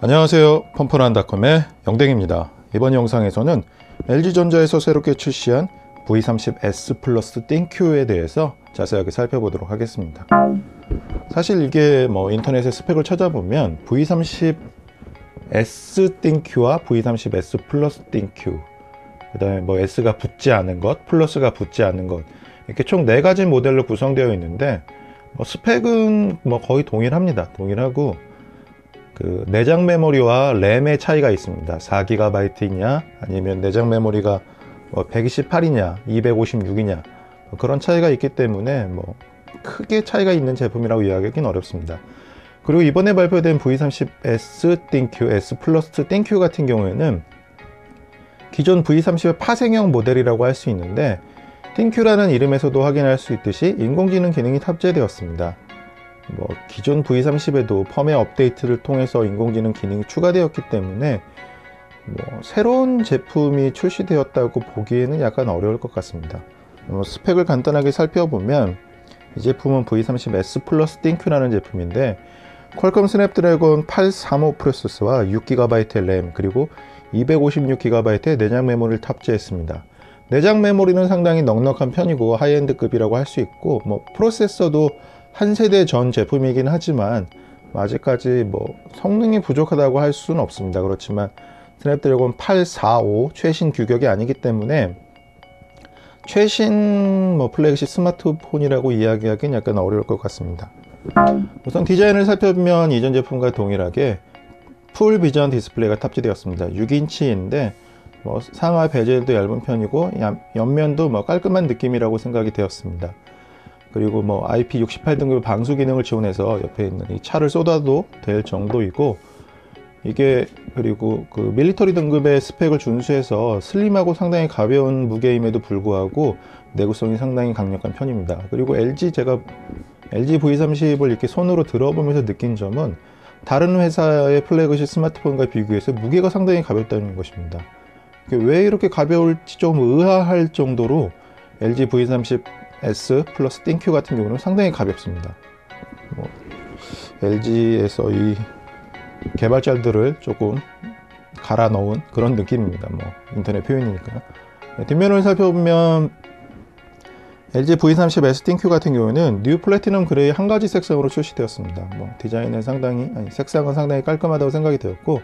안녕하세요, 펌프란닷컴의 영댕입니다. 이번 영상에서는 LG전자에서 새롭게 출시한 V30S 플러스 띵큐에 대해서 자세하게 살펴보도록 하겠습니다. 사실 이게 인터넷에 스펙을 찾아보면 V30S 띵큐와 V30S 플러스 띵큐, 그 다음에 S가 붙지 않은 것, 플러스가 붙지 않은 것, 이렇게 총 4가지 모델로 구성되어 있는데 스펙은 거의 동일합니다. 동일하고 그 내장 메모리와 램의 차이가 있습니다. 4GB이냐 아니면 내장 메모리가 128이냐 256이냐 그런 차이가 있기 때문에 크게 차이가 있는 제품이라고 이야기하기는 어렵습니다. 그리고 이번에 발표된 V30S 띵큐, S 플러스 띵큐 같은 경우에는 기존 V30의 파생형 모델이라고 할 수 있는데, 띵큐라는 이름에서도 확인할 수 있듯이 인공지능 기능이 탑재되었습니다. 기존 V30에도 펌웨어 업데이트를 통해서 인공지능 기능이 추가되었기 때문에 새로운 제품이 출시되었다고 보기에는 약간 어려울 것 같습니다. 스펙을 간단하게 살펴보면 이 제품은 V30S 플러스 띵큐라는 제품인데, 퀄컴 스냅드래곤 835 프로세서와 6GB 램 그리고 256GB의 내장 메모리를 탑재했습니다. 내장 메모리는 상당히 넉넉한 편이고 하이엔드급이라고 할 수 있고, 프로세서도 한 세대 전 제품이긴 하지만 아직까지 성능이 부족하다고 할 수는 없습니다. 그렇지만 스냅드래곤 845 최신 규격이 아니기 때문에 최신 플래그십 스마트폰이라고 이야기하기는 약간 어려울 것 같습니다. 우선 디자인을 살펴보면 이전 제품과 동일하게 풀 비전 디스플레이가 탑재되었습니다. 6인치인데 상하 베젤도 얇은 편이고 옆면도 깔끔한 느낌이라고 생각이 되었습니다. 그리고 IP68 등급의 방수 기능을 지원해서 옆에 있는 이 차를 쏟아도 될 정도이고, 이게 그리고 그 밀리터리 등급의 스펙을 준수해서 슬림하고 상당히 가벼운 무게임에도 불구하고 내구성이 상당히 강력한 편입니다. 그리고 제가 LG V30을 이렇게 손으로 들어보면서 느낀 점은 다른 회사의 플래그십 스마트폰과 비교해서 무게가 상당히 가볍다는 것입니다. 왜 이렇게 가벼울지 좀 의아할 정도로 LG V30S 플러스 띵큐 같은 경우는 상당히 가볍습니다. LG에서 이 개발자들을 조금 갈아 넣은 그런 느낌입니다. 인터넷 표현이니까. 뒷면을 살펴보면 LG V30S 띵큐 같은 경우에는 뉴 플래티넘 그레이 한 가지 색상으로 출시되었습니다. 디자인은 색상은 상당히 깔끔하다고 생각이 되었고,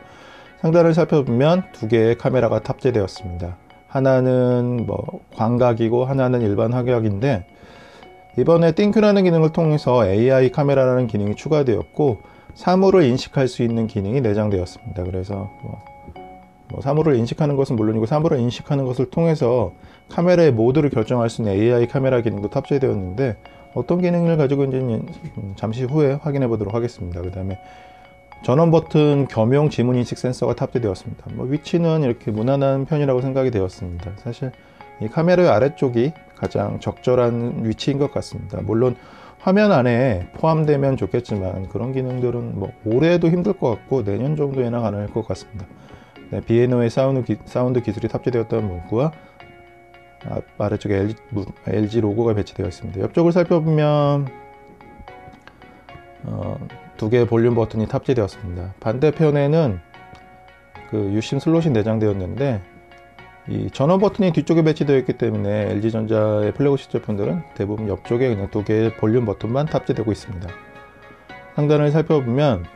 상단을 살펴보면 2개의 카메라가 탑재되었습니다. 하나는 광각이고 하나는 일반 화각인데, 이번에 띵큐라는 기능을 통해서 AI 카메라라는 기능이 추가되었고, 사물을 인식할 수 있는 기능이 내장되었습니다. 그래서 사물을 인식하는 것은 물론이고 사물을 인식하는 것을 통해서 카메라의 모드를 결정할 수 있는 AI 카메라 기능도 탑재되었는데, 어떤 기능을 가지고 있는지는 잠시 후에 확인해 보도록 하겠습니다. 그 다음에 전원 버튼 겸용 지문 인식 센서가 탑재되었습니다. 위치는 이렇게 무난한 편이라고 생각이 되었습니다. 사실 이 카메라의 아래쪽이 가장 적절한 위치인 것 같습니다. 물론 화면 안에 포함되면 좋겠지만 그런 기능들은 올해도 힘들 것 같고 내년 정도에나 가능할 것 같습니다. 비에노의 사운드 기술이 탑재되었다는 문구와 아래쪽에 LG 로고가 배치되어 있습니다. 옆쪽을 살펴보면 2개의 볼륨 버튼이 탑재되었습니다. 반대편에는 그 유심 슬롯이 내장되었는데, 이 전원 버튼이 뒤쪽에 배치되어 있기 때문에 LG전자의 플래그십 제품들은 대부분 옆쪽에 그냥 2개의 볼륨 버튼만 탑재되고 있습니다. 상단을 살펴보면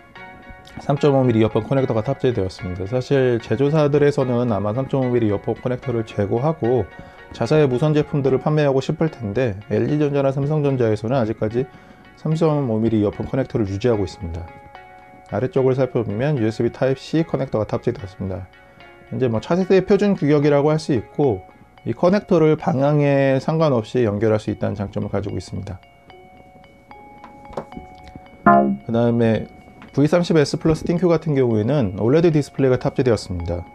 3.5mm 이어폰 커넥터가 탑재되었습니다. 사실 제조사들에서는 아마 3.5mm 이어폰 커넥터를 제고하고 자사의 무선 제품들을 판매하고 싶을 텐데, LG전자나 삼성전자에서는 아직까지 3.5mm 이어폰 커넥터를 유지하고 있습니다. 아래쪽을 살펴보면 USB Type-C 커넥터가 탑재되었습니다. 현재 차세대의 표준 규격이라고 할 수 있고, 이 커넥터를 방향에 상관없이 연결할 수 있다는 장점을 가지고 있습니다. 그 다음에 V30S 플러스 띵큐 같은 경우에는 OLED 디스플레이가 탑재되었습니다.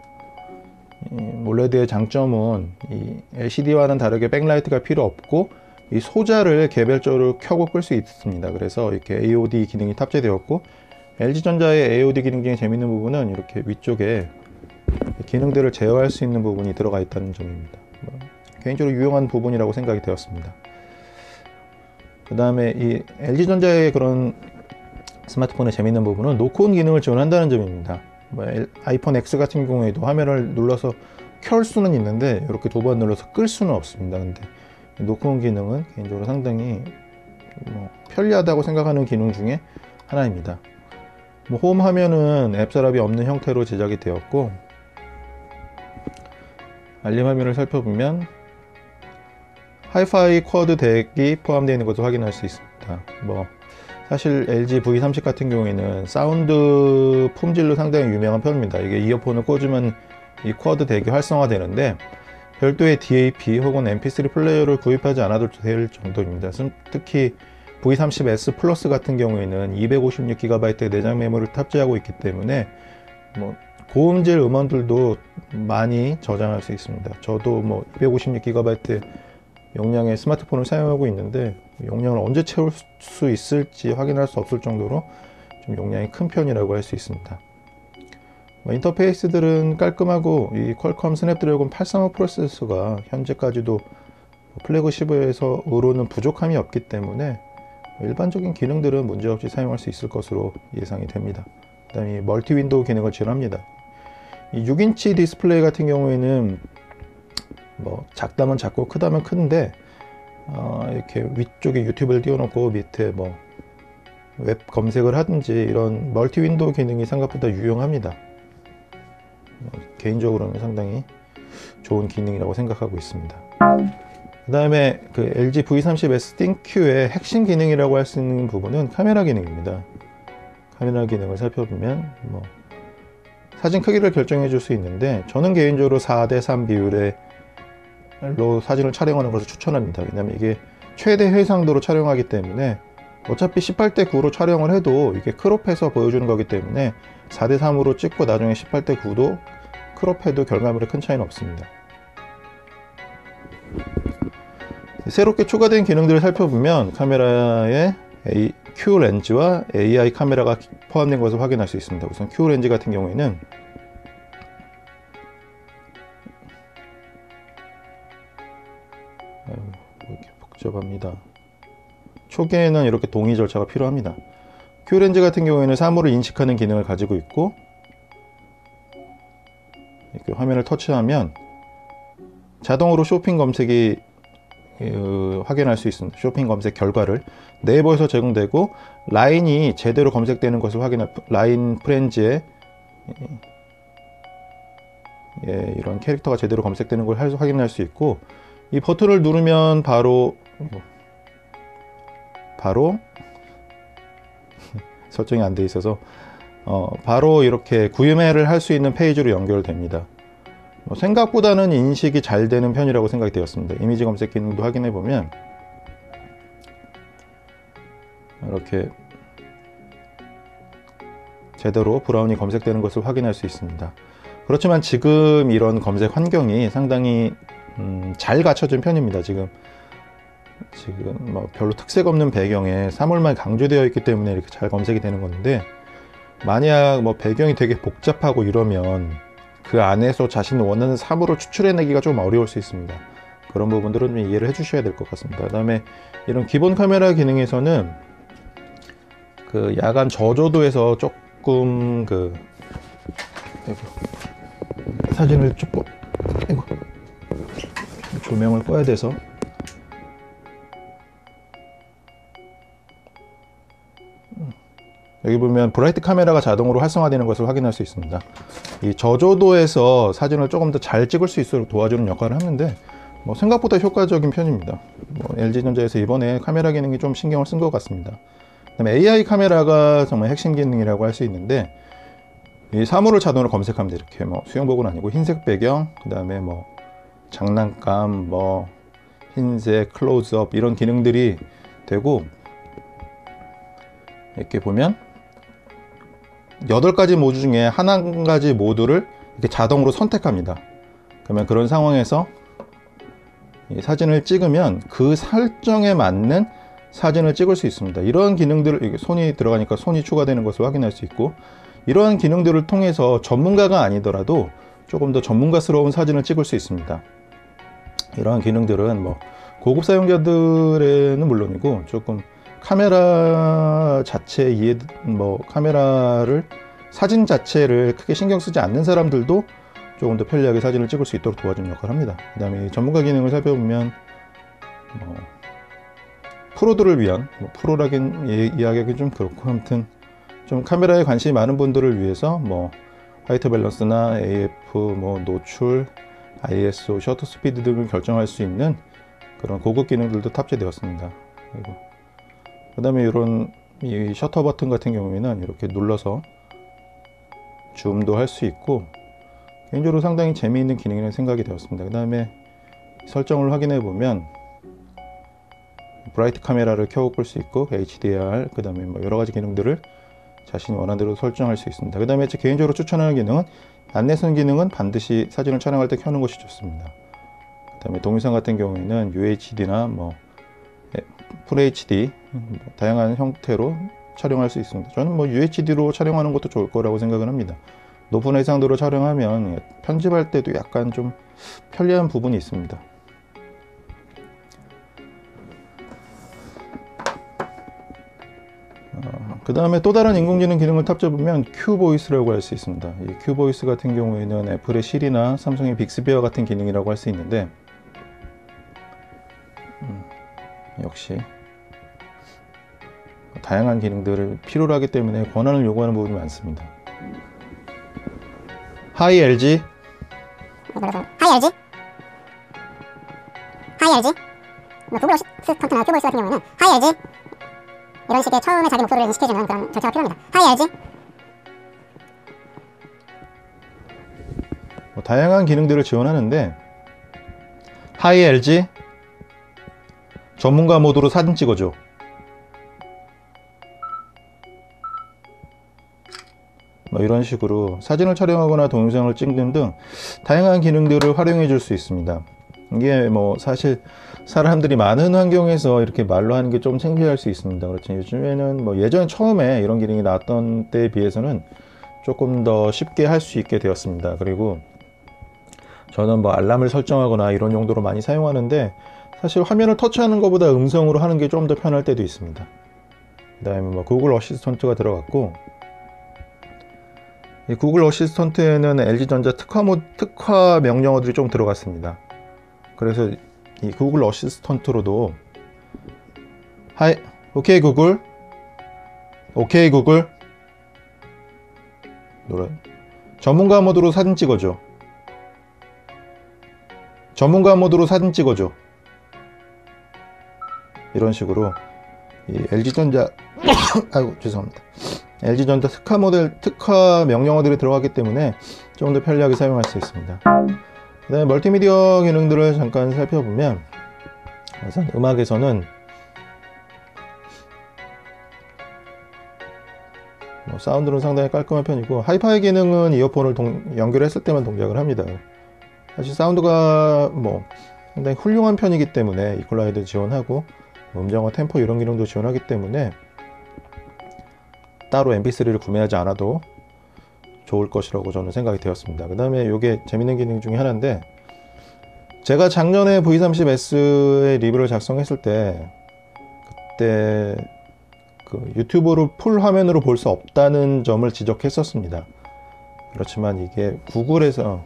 OLED의 장점은 이 LCD와는 다르게 백라이트가 필요 없고, 이 소자를 개별적으로 켜고 끌 수 있습니다. 그래서 이렇게 AOD 기능이 탑재되었고, LG전자의 AOD 기능 중에 재밌는 부분은 이렇게 위쪽에 기능들을 제어할 수 있는 부분이 들어가 있다는 점입니다. 개인적으로 유용한 부분이라고 생각이 되었습니다. 그 다음에 이 LG전자의 그런 스마트폰의 재밌는 부분은 노크온 기능을 지원한다는 점입니다. 뭐 아이폰 X 같은 경우에도 화면을 눌러서 켤 수는 있는데 이렇게 두 번 눌러서 끌 수는 없습니다. 근데 노크온 기능은 개인적으로 상당히 편리하다고 생각하는 기능 중에 하나입니다. 홈 화면은 앱 서랍이 없는 형태로 제작이 되었고, 알림 화면을 살펴보면 하이파이 쿼드 덱이 포함되어 있는 것을 확인할 수 있습니다. 사실 LG V30 같은 경우에는 사운드 품질로 상당히 유명한 편입니다. 이게 이어폰을 꽂으면 이 쿼드 덱이 활성화되는데 별도의 DAP 혹은 MP3 플레이어를 구입하지 않아도 될 정도입니다. 특히 V30S 플러스 같은 경우에는 256GB 내장 메모리를 탑재하고 있기 때문에 고음질 음원들도 많이 저장할 수 있습니다. 저도 256GB 용량의 스마트폰을 사용하고 있는데 용량을 언제 채울 수 있을지 확인할 수 없을 정도로 좀 용량이 큰 편이라고 할 수 있습니다. 인터페이스들은 깔끔하고 이 퀄컴 스냅드래곤 835 프로세서가 현재까지도 플래그십에서로는 부족함이 없기 때문에 일반적인 기능들은 문제없이 사용할 수 있을 것으로 예상이 됩니다. 그 다음에 멀티 윈도우 기능을 지원합니다. 이 6인치 디스플레이 같은 경우에는 작다면 작고 크다면 큰데 이렇게 위쪽에 유튜브를 띄워놓고 밑에 웹 검색을 하든지 이런 멀티 윈도우 기능이 생각보다 유용합니다. 개인적으로는 상당히 좋은 기능이라고 생각하고 있습니다. 그 다음에 LG V30S 띵큐의 핵심 기능이라고 할 수 있는 부분은 카메라 기능입니다. 카메라 기능을 살펴보면 사진 크기를 결정해 줄 수 있는데 저는 개인적으로 4:3 비율로 사진을 촬영하는 것을 추천합니다. 왜냐하면 이게 최대 해상도로 촬영하기 때문에 어차피 18:9로 촬영을 해도 이게 크롭해서 보여주는 거기 때문에 4:3으로 찍고 나중에 18:9도 크롭해도 결과물에 큰 차이는 없습니다. 새롭게 추가된 기능들을 살펴보면 카메라에 Q 렌즈와 AI 카메라가 포함된 것을 확인할 수 있습니다. 우선 Q 렌즈 같은 경우에는 이렇게 복잡합니다. 초기에는 이렇게 동의 절차가 필요합니다. Q 렌즈 같은 경우에는 사물을 인식하는 기능을 가지고 있고 이렇게 화면을 터치하면 자동으로 쇼핑 검색이 확인할 수 있습니다. 쇼핑 검색 결과를 네이버에서 제공되고 라인이 제대로 검색되는 것을 라인 프렌즈에 이런 캐릭터가 제대로 검색되는 걸 확인할 수 있고, 이 버튼을 누르면 바로 설정이 안 돼 있어서 바로 이렇게 구매를 할 수 있는 페이지로 연결됩니다. 생각보다는 인식이 잘 되는 편이라고 생각이 되었습니다. 이미지 검색 기능도 확인해 보면 이렇게 제대로 브라운이 검색되는 것을 확인할 수 있습니다. 그렇지만 지금 이런 검색 환경이 상당히 잘 갖춰진 편입니다. 지금 별로 특색 없는 배경에 사물만 강조되어 있기 때문에 이렇게 잘 검색이 되는 건데, 만약 배경이 되게 복잡하고 이러면 그 안에서 자신이 원하는 사물을 추출해내기가 좀 어려울 수 있습니다. 그런 부분들은 좀 이해를 해 주셔야 될 것 같습니다. 그 다음에 이런 기본 카메라 기능에서는 야간 저조도에서 조금 사진을 조금 조명을 꺼야 돼서 여기 보면 브라이트 카메라가 자동으로 활성화되는 것을 확인할 수 있습니다. 이 저조도에서 사진을 조금 더 잘 찍을 수 있도록 도와주는 역할을 하는데 생각보다 효과적인 편입니다. LG전자에서 이번에 카메라 기능이 좀 신경을 쓴 것 같습니다. 그다음에 AI 카메라가 정말 핵심 기능이라고 할 수 있는데, 이 사물을 자동으로 검색합니다. 이렇게 수영복은 아니고 흰색 배경, 그 다음에 장난감, 흰색 클로즈업 이런 기능들이 되고, 이렇게 보면 8가지 모드 중에 한 가지 모드를 이렇게 자동으로 선택합니다. 그러면 그런 상황에서 이 사진을 찍으면 그 설정에 맞는 사진을 찍을 수 있습니다. 이런 기능들을, 손이 들어가니까 손이 추가되는 것을 확인할 수 있고, 이러한 기능들을 통해서 전문가가 아니더라도 조금 더 전문가스러운 사진을 찍을 수 있습니다. 이러한 기능들은 고급 사용자들에는 물론이고 조금 카메라 자체 카메라를 사진 자체를 크게 신경 쓰지 않는 사람들도 조금 더 편리하게 사진을 찍을 수 있도록 도와주는 역할을 합니다. 그 다음에 전문가 기능을 살펴보면 프로들을 위한 프로라긴 이야기하기 좀 그렇고, 아무튼 좀 카메라에 관심이 많은 분들을 위해서 화이트 밸런스나 AF, 노출, ISO, 셔터 스피드 등을 결정할 수 있는 그런 고급 기능들도 탑재되었습니다. 그리고 그 다음에 이 셔터 버튼 같은 경우에는 이렇게 눌러서 줌도 할 수 있고, 개인적으로 상당히 재미있는 기능이라는 생각이 되었습니다. 그 다음에 설정을 확인해 보면 브라이트 카메라를 켜고 끌 수 있고, HDR, 그 다음에 여러가지 기능들을 자신이 원하는 대로 설정할 수 있습니다. 그 다음에 제 개인적으로 추천하는 기능은 안내선 기능은 반드시 사진을 촬영할 때 켜는 것이 좋습니다. 그 다음에 동영상 같은 경우에는 UHD나 FHD 다양한 형태로 촬영할 수 있습니다. 저는 UHD로 촬영하는 것도 좋을 거라고 생각을 합니다. 높은 해상도로 촬영하면 편집할 때도 약간 좀 편리한 부분이 있습니다. 그 다음에 또 다른 인공지능 기능을 탑재해보면 큐보이스라고 할 수 있습니다. 이 큐보이스 같은 경우에는 애플의 시리나 삼성의 빅스비어 같은 기능이라고 할 수 있는데, 역시 다양한 기능들을 필요로 하기 때문에 권한을 요구하는 부분이 많습니다. 하이 LG, 구글 어시스턴트나 큐보이스 같은 경우에는 하이 LG 이런 식의 처음에 자기 목소리를 인식해주는 그런 절차가 필요합니다. 하이 LG. 다양한 기능들을 지원하는데, 하이 LG 전문가 모드로 사진 찍어줘. 이런 식으로 사진을 촬영하거나 동영상을 찍는 등 다양한 기능들을 활용해 줄 수 있습니다. 이게 사실 사람들이 많은 환경에서 이렇게 말로 하는 게 좀 창피할 수 있습니다. 그렇죠. 요즘에는 예전에 처음에 이런 기능이 나왔던 때에 비해서는 조금 더 쉽게 할 수 있게 되었습니다. 그리고 저는 알람을 설정하거나 이런 용도로 많이 사용하는데, 사실 화면을 터치하는 것보다 음성으로 하는 게 좀 더 편할 때도 있습니다. 그 다음에 구글 어시스턴트가 들어갔고, 이 구글 어시스턴트에는 LG전자 특화 명령어들이 좀 들어갔습니다. 그래서 이 구글 어시스턴트로도 오케이 구글, 전문가 모드로 사진 찍어줘. 이런 식으로 이 LG전자 아이고 죄송합니다. LG전자 특화 명령어들이 들어가기 때문에 좀 더 편리하게 사용할 수 있습니다. 그 다음에 멀티미디어 기능들을 잠깐 살펴보면, 우선 음악에서는 사운드는 상당히 깔끔한 편이고, 하이파이 기능은 이어폰을 연결했을 때만 동작을 합니다. 사실 사운드가 상당히 훌륭한 편이기 때문에 이퀄라이저 지원하고 음정화, 템포 이런 기능도 지원하기 때문에 따로 mp3를 구매하지 않아도 좋을 것이라고 저는 생각이 되었습니다. 그 다음에 이게 재밌는 기능 중에 하나인데, 제가 작년에 V30S의 리뷰를 작성했을 때, 그때 유튜브를 풀 화면으로 볼 수 없다는 점을 지적했었습니다. 그렇지만 이게 구글에서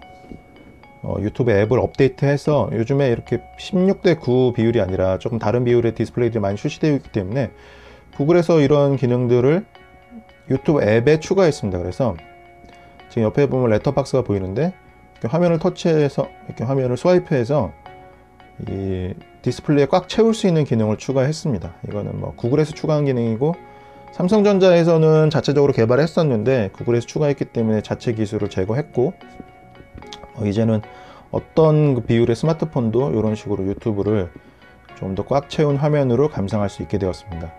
유튜브 앱을 업데이트해서 요즘에 이렇게 16:9 비율이 아니라 조금 다른 비율의 디스플레이들이 많이 출시되어 있기 때문에 구글에서 이런 기능들을 유튜브 앱에 추가했습니다. 그래서 지금 옆에 보면 레터박스가 보이는데, 이렇게 화면을 터치해서 이렇게 화면을 스와이프해서 이 디스플레이에 꽉 채울 수 있는 기능을 추가했습니다. 이거는 구글에서 추가한 기능이고, 삼성전자에서는 자체적으로 개발했었는데 구글에서 추가했기 때문에 자체 기술을 제거했고, 이제는 어떤 비율의 스마트폰도 이런 식으로 유튜브를 좀 더 꽉 채운 화면으로 감상할 수 있게 되었습니다.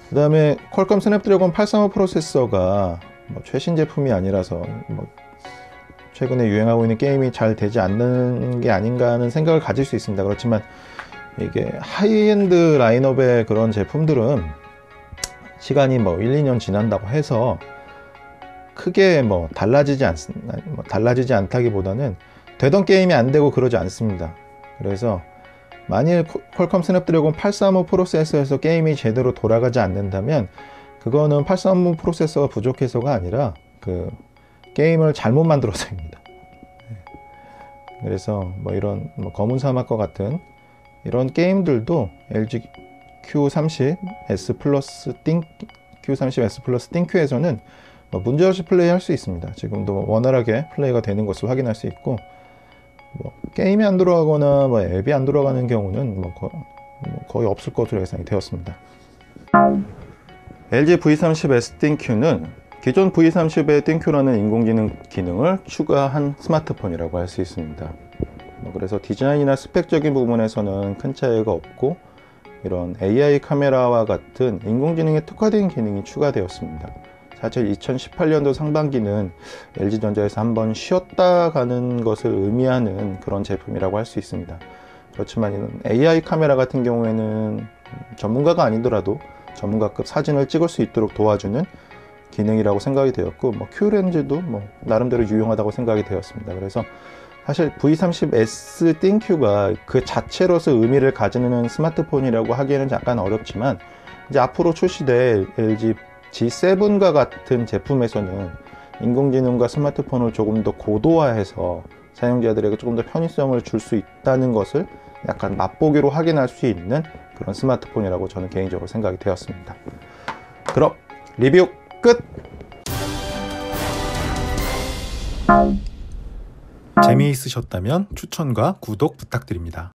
그 다음에 퀄컴 스냅드래곤 835 프로세서가 최신 제품이 아니라서 최근에 유행하고 있는 게임이 잘 되지 않는 게 아닌가 하는 생각을 가질 수 있습니다. 그렇지만 이게 하이엔드 라인업의 그런 제품들은 시간이 1, 2년 지난다고 해서 크게 달라지지 않다기보다는 되던 게임이 안 되고 그러지 않습니다. 그래서 만일 퀄컴 스냅드래곤 835 프로세서에서 게임이 제대로 돌아가지 않는다면 그거는 835 프로세서가 부족해서가 아니라 그 게임을 잘못 만들어서입니다. 그래서 뭐 이런 검은 사막과 같은 이런 게임들도 LG Q30S 플러스 Q30S 플러스 띵큐에서는 문제없이 플레이할 수 있습니다. 지금도 원활하게 플레이가 되는 것을 확인할 수 있고, 게임이 안 돌아가거나 앱이 안 돌아가는 경우는 거의 없을 것으로 예상이 되었습니다. LG V30S 띵큐는 기존 V30의 띵큐라는 인공지능 기능을 추가한 스마트폰이라고 할 수 있습니다. 그래서 디자인이나 스펙적인 부분에서는 큰 차이가 없고, 이런 AI 카메라와 같은 인공지능에 특화된 기능이 추가되었습니다. 사실 2018년도 상반기는 LG전자에서 한번 쉬었다 가는 것을 의미하는 그런 제품이라고 할 수 있습니다. 그렇지만 이런 AI 카메라 같은 경우에는 전문가가 아니더라도 전문가급 사진을 찍을 수 있도록 도와주는 기능이라고 생각이 되었고, Q렌즈도 나름대로 유용하다고 생각이 되었습니다. 그래서 사실 V30S 띵큐가 그 자체로서 의미를 가지는 스마트폰이라고 하기에는 약간 어렵지만, 이제 앞으로 출시될 LG G7과 같은 제품에서는 인공지능과 스마트폰을 조금 더 고도화해서 사용자들에게 조금 더 편의성을 줄 수 있다는 것을 약간 맛보기로 확인할 수 있는 그런 스마트폰이라고 저는 개인적으로 생각이 되었습니다. 그럼 리뷰 끝! 재미있으셨다면 추천과 구독 부탁드립니다.